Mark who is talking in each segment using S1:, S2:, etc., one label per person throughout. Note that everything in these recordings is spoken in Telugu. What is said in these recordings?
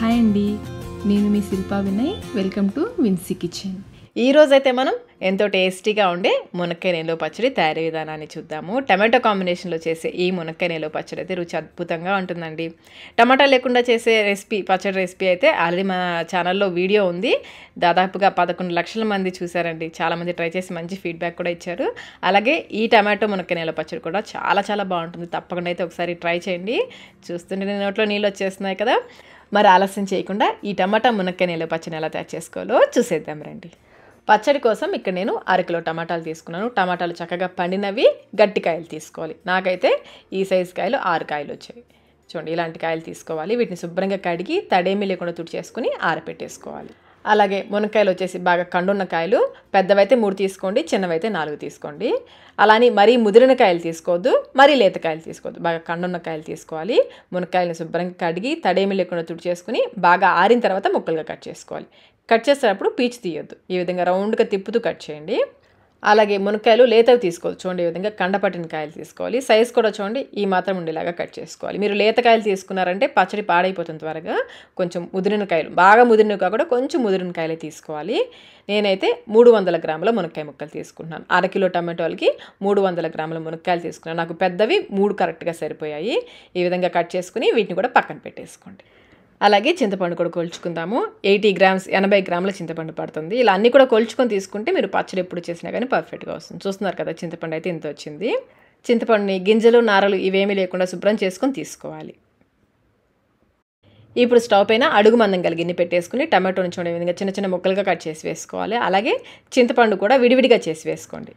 S1: హాయ్ అండి, నేను మీ Shilpa Vinay. Welcome to Vincy kitchen.
S2: ఈ రోజైతే మనం ఎంతో టేస్టీగా ఉండే మునక్కాయ నిలువ పచ్చడి తయారీ విధానాన్ని చూద్దాము. టమాటో కాంబినేషన్లో చేసే ఈ మునక్కాయ నిలువ పచ్చడి అయితే రుచి అద్భుతంగా ఉంటుందండి. టమాటా లేకుండా చేసే పచ్చడి రెసిపీ అయితే ఆల్రెడీ మన ఛానల్లో వీడియో ఉంది. దాదాపుగా 11 లక్షల మంది చూసారండి. చాలామంది ట్రై చేసి మంచి ఫీడ్బ్యాక్ కూడా ఇచ్చారు. అలాగే ఈ టమాటో మునక్కాయ నిలువ పచ్చడి కూడా చాలా చాలా బాగుంటుంది. తప్పకుండా అయితే ఒకసారి ట్రై చేయండి. చూస్తుంటే నోట్లో నీళ్ళు వచ్చేస్తున్నాయి కదా. మరి ఆలస్యం చేయకుండా ఈ టమాటా మునక్కాయ నిలువ పచ్చడిని ఎలా తయారు చేసుకోవాలో చూసేద్దాం రండి. పచ్చడి కోసం ఇక్కడ నేను 1/2 కిలో టమాటాలు తీసుకున్నాను. టమాటాలు చక్కగా పండినవి గట్టి కాయలు తీసుకోవాలి. నాకైతే ఈ సైజు కాయలు 6 కాయలు వచ్చాయి. చూడండి, ఇలాంటి కాయలు తీసుకోవాలి. వీటిని శుభ్రంగా కడిగి తడేమీ లేకుండా తుడిచేసుకుని ఆరపెట్టేసుకోవాలి. అలాగే మునక్కాయలు వచ్చేసి బాగా కండున్న కాయలు, పెద్దవైతే 3 తీసుకోండి, చిన్నవైతే 4 తీసుకోండి. అలానే మరీ ముదిరిన కాయలు తీసుకోవద్దు, మరీ లేత కాయలు తీసుకోవద్దు, బాగా కండున్న కాయలు తీసుకోవాలి. మునక్కాయలను శుభ్రంగా కడిగి తడేమీ లేకుండా తుడిచేసుకుని బాగా ఆరిన తర్వాత ముక్కలుగా కట్ చేసుకోవాలి. కట్ చేసేటప్పుడు పీచు తీయొద్దు. ఈ విధంగా రౌండ్గా తిప్పుతూ కట్ చేయండి. అలాగే మునక్కాయలు లేతవి తీసుకోవచ్చు. చూడండి, ఈ విధంగా కండపట్టిన కాయలు తీసుకోవాలి. సైజ్ కూడా చూడండి ఈ మాత్రం ఉండేలాగా కట్ చేసుకోవాలి. మీరు లేత కాయలు తీసుకున్నారంటే పచ్చడి పాడైపోతుంది త్వరగా. కొంచెం ముదిరిన కాయలు, బాగా ముదిరినవి కాకుండా కొంచెం ముదిరిన కాయలే తీసుకోవాలి. నేనైతే 300 గ్రాముల మునక్కాయ ముక్కలు తీసుకుంటున్నాను. 1/2 కిలో టమాటోలకి 300 గ్రాముల మునక్కాయలు తీసుకున్నాను. నాకు పెద్దవి 3 కరెక్ట్గా సరిపోయాయి. ఈ విధంగా కట్ చేసుకుని వీటిని కూడా పక్కన పెట్టేసుకోండి. అలాగే చింతపండు కూడా కొలుచుకుందాము. 80 గ్రామ్స్ 80 గ్రాముల చింతపండు పడుతుంది. ఇలా అన్నీ కూడా కొలుచుకొని తీసుకుంటే మీరు పచ్చడి ఎప్పుడు చేసినా కానీ పర్ఫెక్ట్గా వస్తుంది. చూస్తున్నారు కదా, చింతపండు అయితే ఇంత వచ్చింది. చింతపండుని గింజలు నారలు ఇవేమీ లేకుండా శుభ్రం చేసుకొని తీసుకోవాలి. ఇప్పుడు స్టవ్ పైన అడుగు మందం గల గిన్నె పెట్టేసుకుని టమాటోని చూడే విధంగా చిన్న చిన్న ముక్కలుగా కట్ చేసి వేసుకోవాలి. అలాగే చింతపండు కూడా విడివిడిగా చేసి వేసుకోండి.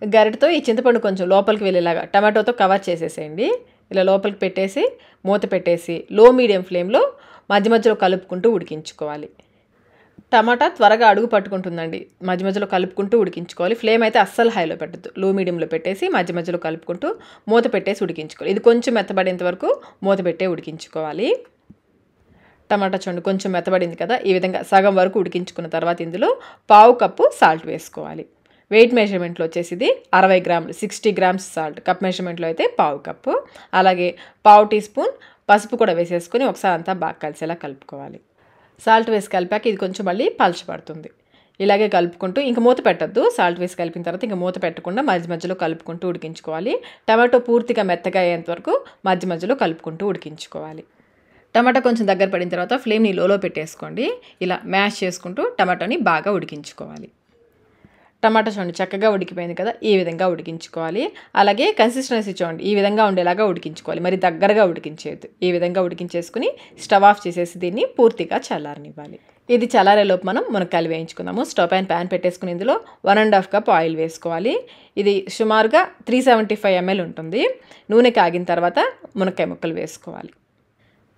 S2: గరిటతో ఈ చింతపండు కొంచెం లోపలికి వెళ్ళేలాగా టమాటోతో కవర్ చేసేసేయండి. ఇలా లోపలికి పెట్టేసి మూత పెట్టేసి లో మీడియం ఫ్లేమ్లో మధ్య మధ్యలో కలుపుకుంటూ ఉడికించుకోవాలి. టమాటా త్వరగా అడుగు పట్టుకుంటుందండి. మధ్య మధ్యలో కలుపుకుంటూ ఉడికించుకోవాలి. ఫ్లేమ్ అయితే అస్సలు హైలో పెట్టద్దు, లో మీడియంలో పెట్టేసి మధ్య మధ్యలో కలుపుకుంటూ మూత పెట్టేసి ఉడికించుకోవాలి. ఇది కొంచెం మెత్తబడేంత వరకు మూత పెట్టే ఉడికించుకోవాలి. టమాటా చూడండి కొంచెం మెత్తబడింది కదా. ఈ విధంగా సగం వరకు ఉడికించుకున్న తర్వాత ఇందులో 1/2 కప్పు సాల్ట్ వేసుకోవాలి. వెయిట్ మెజర్మెంట్లో వచ్చేసి ఇది 60 గ్రాములు, 60 గ్రామ్స్ సాల్ట్. కప్ మెజర్మెంట్లో అయితే 1/2 కప్పు. అలాగే 1/2 టీ స్పూన్ పసుపు కూడా వేసేసుకొని ఒకసారి అంతా బాగా కలిసేలా కలుపుకోవాలి. సాల్ట్ వేసి కలిపాక ఇది కొంచెం మళ్ళీ పలచబడుతుంది. ఇలాగే కలుపుకుంటూ ఇంక మూత పెట్టద్దు. సాల్ట్ వేసి కలిపిన తర్వాత ఇంక మూత పెట్టకుండా మధ్య మధ్యలో కలుపుకుంటూ ఉడికించుకోవాలి. టమాటో పూర్తిగా మెత్తగా అయ్యేంత వరకు మధ్య మధ్యలో కలుపుకుంటూ ఉడికించుకోవాలి. టమాటా కొంచెం దగ్గర పడిన తర్వాత ఫ్లేమ్ని లోలో పెట్టేసుకోండి. ఇలా మ్యాష్ చేసుకుంటూ టమాటోని బాగా ఉడికించుకోవాలి. టమాటా చూడండి చక్కగా ఉడికిపోయింది కదా, ఈ విధంగా ఉడికించుకోవాలి. అలాగే కన్సిస్టెన్సీ చూడండి ఈ విధంగా ఉండేలాగా ఉడికించుకోవాలి. మరి దగ్గరగా ఉడికించేది. ఈ విధంగా ఉడికించేసుకుని స్టవ్ ఆఫ్ చేసేసి దీన్ని పూర్తిగా చల్లారనివ్వాలి. ఇది చల్లారేలోపు మనం మునక్కాయలు వేయించుకుందాము. స్టవ్ పైన ప్యాన్ పెట్టేసుకుని ఇందులో 1.5 కప్ ఆయిల్ వేసుకోవాలి. ఇది సుమారుగా 375 ml ఉంటుంది. నూనె కాగిన తర్వాత మునక్కాయ ముక్కలు వేసుకోవాలి.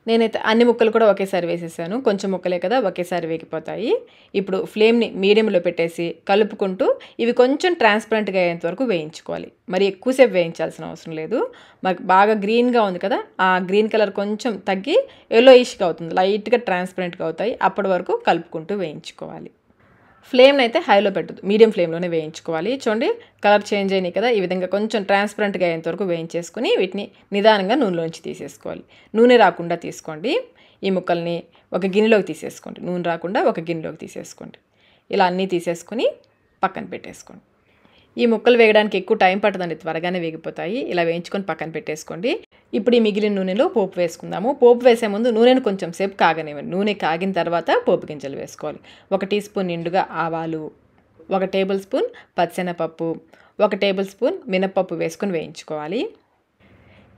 S2: నేనైతే అన్ని ముక్కలు కూడా ఒకేసారి వేసేసాను. కొంచెం ముక్కలే కదా, ఒకేసారి వేగిపోతాయి. ఇప్పుడు ఫ్లేమ్ని మీడియంలో పెట్టేసి కలుపుకుంటూ ఇవి కొంచెం ట్రాన్స్పరెంట్గా అయ్యేంత వరకు వేయించుకోవాలి. మరి ఎక్కువసేపు వేయించాల్సిన అవసరం లేదు. మాకు బాగా గ్రీన్గా ఉంది కదా, ఆ గ్రీన్ కలర్ కొంచెం తగ్గి ఎల్లోయిష్గా అవుతుంది, లైట్గా ట్రాన్స్పరెంట్గా అవుతాయి. అప్పటి వరకు కలుపుకుంటూ వేయించుకోవాలి. ఫ్లేమ్ని అయితే హైలో పెట్టదు, మీడియం ఫ్లేమ్లోనే వేయించుకోవాలి. చూడండి కలర్ చేంజ్ అయినాయి కదా, ఈ విధంగా కొంచెం ట్రాన్స్పరెంట్గా అయ్యేంత వరకు వేయించేసుకుని వీటిని నిదానంగా నూనెలోంచి తీసేసుకోవాలి. నూనె రాకుండా తీసుకోండి. ఈ ముక్కల్ని ఒక గిన్నెలోకి తీసేసుకోండి. నూనె రాకుండా ఒక గిన్నెలోకి తీసేసుకోండి. ఇలా అన్నీ తీసేసుకొని పక్కన పెట్టేసుకోండి. ఈ ముక్కలు వేయడానికి ఎక్కువ టైం పట్టదండి, త్వరగానే వేగిపోతాయి. ఇలా వేయించుకొని పక్కన పెట్టేసుకోండి. ఇప్పుడు ఈ మిగిలిన నూనెలో పోపు వేసుకుందాము. పోపు వేసే ముందు నూనెను కొంచెం సేపు కాగనివ్వండి. నూనె కాగిన తర్వాత పోపు గింజలు వేసుకోవాలి. 1 టీ స్పూన్ నిండుగా ఆవాలు, 1 టేబుల్ స్పూన్ పచ్చెనపప్పు, 1 టేబుల్ స్పూన్ మినపప్పు వేసుకొని వేయించుకోవాలి.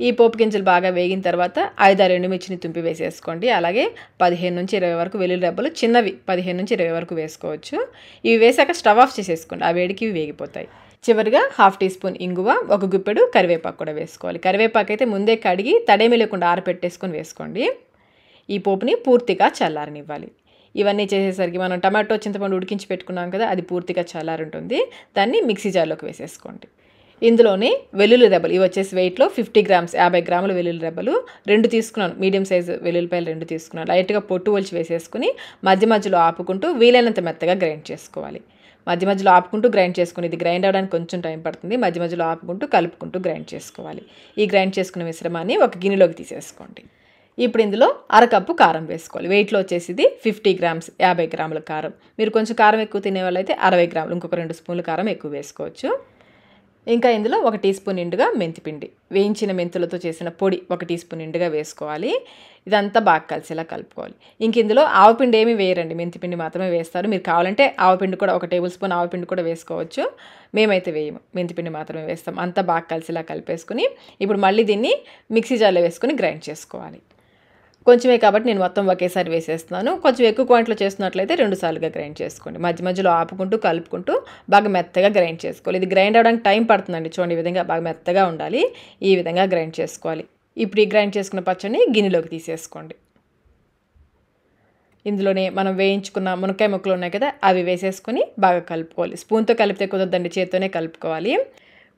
S2: ఈ పోపు గింజలు బాగా వేగిన తర్వాత 5-6 ఎండుమిర్చిని తుంపి వేసేసుకోండి. అలాగే 15 నుంచి 20 వరకు వెల్లుల్లి రెబ్బలు, చిన్నవి 15 నుంచి 20 వరకు వేసుకోవచ్చు. ఇవి వేసాక స్టవ్ ఆఫ్ చేసేసుకోండి, ఆ వేడికి ఇవి వేగిపోతాయి. చివరిగా 1/2 టీ స్పూన్ ఇంగువ, 1 గుప్పెడు కరివేపాకు కూడా వేసుకోవాలి. కరివేపాకు అయితే ముందే కడిగి తడేమీ లేకుండా ఆరపెట్టేసుకొని వేసుకోండి. ఈ పోపుని పూర్తిగా చల్లారనివ్వాలి. ఇవన్నీ చేసేసరికి మనం టమాటో చింతపండు ఉడికించి పెట్టుకున్నాం కదా, అది పూర్తిగా చల్లారుంటుంది. దాన్ని మిక్సీ జార్లోకి వేసేసుకోండి. ఇందులోనే వెల్లుల్లి రెబ్బలు, ఇవి వచ్చేసి వెయిట్లో 50 గ్రామ్స్ 50 గ్రాముల వెల్లుల్లి రెబ్బలు 2 తీసుకున్నాను. మీడియం సైజు వెల్లుల్లిపాయలు 2 తీసుకున్నాను. లైట్గా పొట్టు ఒలిచి వేసేసుకుని మధ్య మధ్యలో ఆపుకుంటూ వీలైనంత మెత్తగా గ్రైండ్ చేసుకోవాలి. మధ్య మధ్యలో ఆపుకుంటూ గ్రైండ్ చేసుకుని, ఇది గ్రైండ్ అవ్వడానికి కొంచెం టైం పడుతుంది. మధ్య మధ్యలో ఆపుకుంటూ కలుపుకుంటూ గ్రైండ్ చేసుకోవాలి. ఈ గ్రైండ్ చేసుకున్న మిశ్రమాన్ని ఒక గిన్నెలోకి తీసేసుకోండి. ఇప్పుడు ఇందులో అరకప్పు కారం వేసుకోవాలి. వెయిట్లో వచ్చేసి ఇది 50 గ్రామ్స్, 50 గ్రాముల కారం. మీరు కొంచెం కారం ఎక్కువ తినే వాళ్ళైతే 60 గ్రాములు, ఇంకొక 2 స్పూన్లు కారం ఎక్కువ వేసుకోవచ్చు. ఇంకా ఇందులో 1 టీ స్పూన్ నిండుగా మెంతిపిండి, వేయించిన మెంతులతో చేసిన పొడి 1 టీ స్పూన్ నిండుగా వేసుకోవాలి. ఇదంతా బాగా కలిసేలా కలుపుకోవాలి. ఇంక ఇందులో ఆవపిండి ఏమీ వేయరండి, మెంతిపిండి మాత్రమే వేస్తారు. మీరు కావాలంటే ఆవపిండి కూడా 1 టేబుల్ స్పూన్ ఆవపిండి కూడా వేసుకోవచ్చు. మేమైతే వేయము, మెంతిపిండి మాత్రమే వేస్తాం. అంతా బాగా కలిసేలా కలిపేసుకుని ఇప్పుడు మళ్ళీ దీన్ని మిక్సీ జార్లో వేసుకొని గ్రైండ్ చేసుకోవాలి. కొంచెమే కాబట్టి నేను మొత్తం ఒకేసారి వేసేస్తున్నాను. కొంచెం ఎక్కువ క్వాంటిటీలో చేస్తున్నట్లయితే 2 సార్లుగా గ్రైండ్ చేసుకోండి. మధ్య మధ్యలో ఆపుకుంటూ కలుపుకుంటూ బాగా మెత్తగా గ్రైండ్ చేసుకోవాలి. ఇది గ్రైండ్ అవ్వడానికి టైం పడుతుందండి. చూడండి, ఈ విధంగా బాగా మెత్తగా ఉండాలి. ఈ విధంగా గ్రైండ్ చేసుకోవాలి. ఇప్పుడు ఈ గ్రైండ్ చేసుకున్న పచ్చడిని గిన్నెలోకి తీసేసుకోండి. ఇందులోనే మనం వేయించుకున్న మునక్కాయ ముక్కలు ఉన్నాయి కదా, అవి వేసేసుకొని బాగా కలుపుకోవాలి. స్పూన్తో కలిపితే కుదరదండి, చేత్తోనే కలుపుకోవాలి.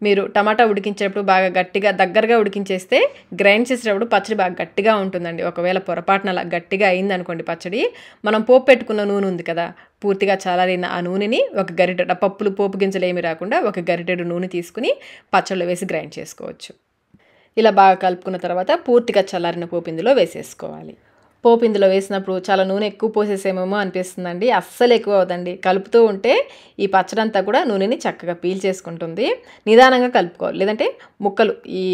S2: మీరు టమాటా ఉడికించేటప్పుడు బాగా గట్టిగా దగ్గరగా ఉడికించేస్తే గ్రైండ్ చేసేటప్పుడు పచ్చడి బాగా గట్టిగా ఉంటుందండి. ఒకవేళ పొరపాటున అలా గట్టిగా అయిందనుకోండి పచ్చడి, మనం పోపు పెట్టుకున్న నూనె ఉంది కదా, పూర్తిగా చల్లారిన ఆ నూనెని ఒక గరిటె, పప్పులు పోపు గింజలు ఏమి రాకుండా ఒక గరిటెడు నూనె తీసుకుని పచ్చడిలో వేసి గ్రైండ్ చేసుకోవచ్చు. ఇలా బాగా కలుపుకున్న తర్వాత పూర్తిగా చల్లారిన పోపు ఇందులో వేసేసుకోవాలి. పోపు ఇందులో వేసినప్పుడు చాలా నూనె ఎక్కువ పోసేసేమేమో అనిపిస్తుందండి. అస్సలు ఎక్కువ అవుతుంది. కలుపుతూ ఉంటే ఈ పచ్చడంతా కూడా నూనెని చక్కగా పీల్చేసుకుంటుంది. నిదానంగా కలుపుకోవాలి, లేదంటే ముక్కలు, ఈ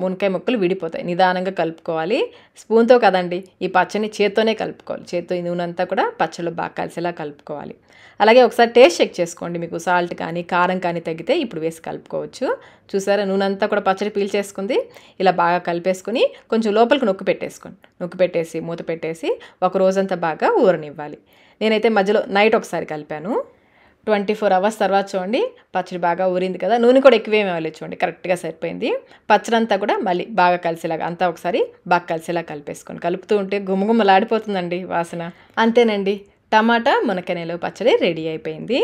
S2: మునక్కాయ ముక్కలు విడిపోతాయి. నిదానంగా కలుపుకోవాలి. స్పూన్తో కదండి, ఈ పచ్చడిని చేత్తోనే కలుపుకోవాలి. చేత్తో ఈ నూనె అంతా కూడా పచ్చడిలో బాగా కలిసేలా కలుపుకోవాలి. అలాగే ఒకసారి టేస్ట్ చెక్ చేసుకోండి. మీకు సాల్ట్ కానీ కారం కానీ తగ్గితే ఇప్పుడు వేసి కలుపుకోవచ్చు. చూసారా, నూనె అంతా కూడా పచ్చడి పీల్చేసుకుంది. ఇలా బాగా కలిపేసుకుని కొంచెం లోపలికి నొక్కి పెట్టేసుకోండి. నొక్కి పెట్టేసి మూత పెట్టేసి ఒక రోజంతా బాగా ఊరనివ్వాలి. నేనైతే మధ్యలో నైట్ ఒకసారి కలిపాను. 24 అవర్స్ తర్వాత చూడండి పచ్చడి బాగా ఊరింది కదా. నూనె కూడా ఎక్కువేమీ అవ్వలేదు, చూడండి కరెక్ట్గా సరిపోయింది. పచ్చడి అంతా కూడా మళ్ళీ బాగా కలిసేలాగా అంతా ఒకసారి బాగా కలిసేలా కలిపేసుకోండి. కలుపుతూ ఉంటే గుమగుమలాడిపోతుందండి వాసన. అంతేనండి, టమాటా మునక్కాయ నిలువ పచ్చడి రెడీ అయిపోయింది.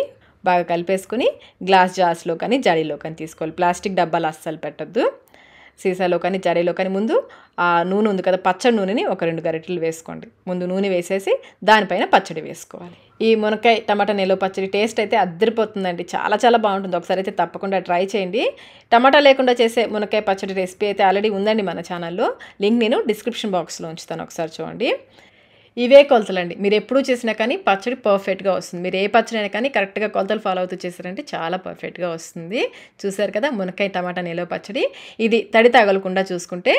S2: బాగా కలిపేసుకుని గ్లాస్ జార్స్లో కానీ జాడీలో కానీ తీసుకోవాలి. ప్లాస్టిక్ డబ్బాలు అస్సలు పెట్టద్దు. సీసాలో కానీ జాడీలో కానీ ముందు ఆ నూనె ఉంది కదా, పచ్చడి నూనెని ఒక 2 గరిటెలు వేసుకోండి. ముందు నూనె వేసేసి దానిపైన పచ్చడి వేసుకోవాలి. ఈ మునక్కాయ టమాటా నిలువ పచ్చడి టేస్ట్ అయితే అద్దరిపోతుందండి. చాలా చాలా బాగుంటుంది. ఒకసారి అయితే తప్పకుండా ట్రై చేయండి. టమాటా లేకుండా చేసే మునక్కాయ పచ్చడి రెసిపీ అయితే ఆల్రెడీ ఉందండి మన ఛానల్లో. లింక్ నేను డిస్క్రిప్షన్ బాక్స్లో ఉంచుతాను, ఒకసారి చూడండి. ఇవే కొలతలండి. మీరు ఎప్పుడూ చేసినా కానీ పచ్చడి పర్ఫెక్ట్గా వస్తుంది. మీరు ఏ పచ్చడి అయినా కానీ కరెక్ట్గా కొలతలు ఫాలో అవుతూ చేశారంటే చాలా పర్ఫెక్ట్గా వస్తుంది. చూసారు కదా, మునక్కాయ టమాటా నిలువ పచ్చడి. ఇది తడి తగలకుండా చూసుకుంటే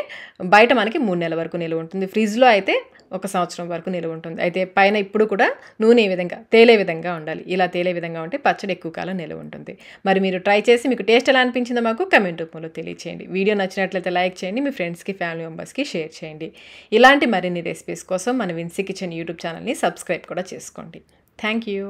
S2: బయట మనకి 3 నెలల వరకు నిలువ ఉంటుంది. ఫ్రిడ్జ్లో అయితే 1 సంవత్సరం వరకు నిలువ ఉంటుంది. అయితే పైన ఇప్పుడు కూడా నూనె ఈ విధంగా తేలే విధంగా ఉండాలి. ఇలా తేలే విధంగా ఉంటే పచ్చడి ఎక్కువ కాలం నిలువ ఉంటుంది. మరి మీరు ట్రై చేసి మీకు టేస్ట్ ఎలా అనిపించిందో మాకు కమెంట్ రూపంలో తెలియచేయండి. వీడియో నచ్చినట్లయితే లైక్ చేయండి, మీ ఫ్రెండ్స్కి ఫ్యామిలీ మెంబర్స్కి షేర్ చేయండి. ఇలాంటి మరిన్ని రెసిపీస్ కోసం మన విన్సీ కిచెన్ యూట్యూబ్ ఛానల్ని సబ్స్క్రైబ్ కూడా చేసుకోండి. Thank you.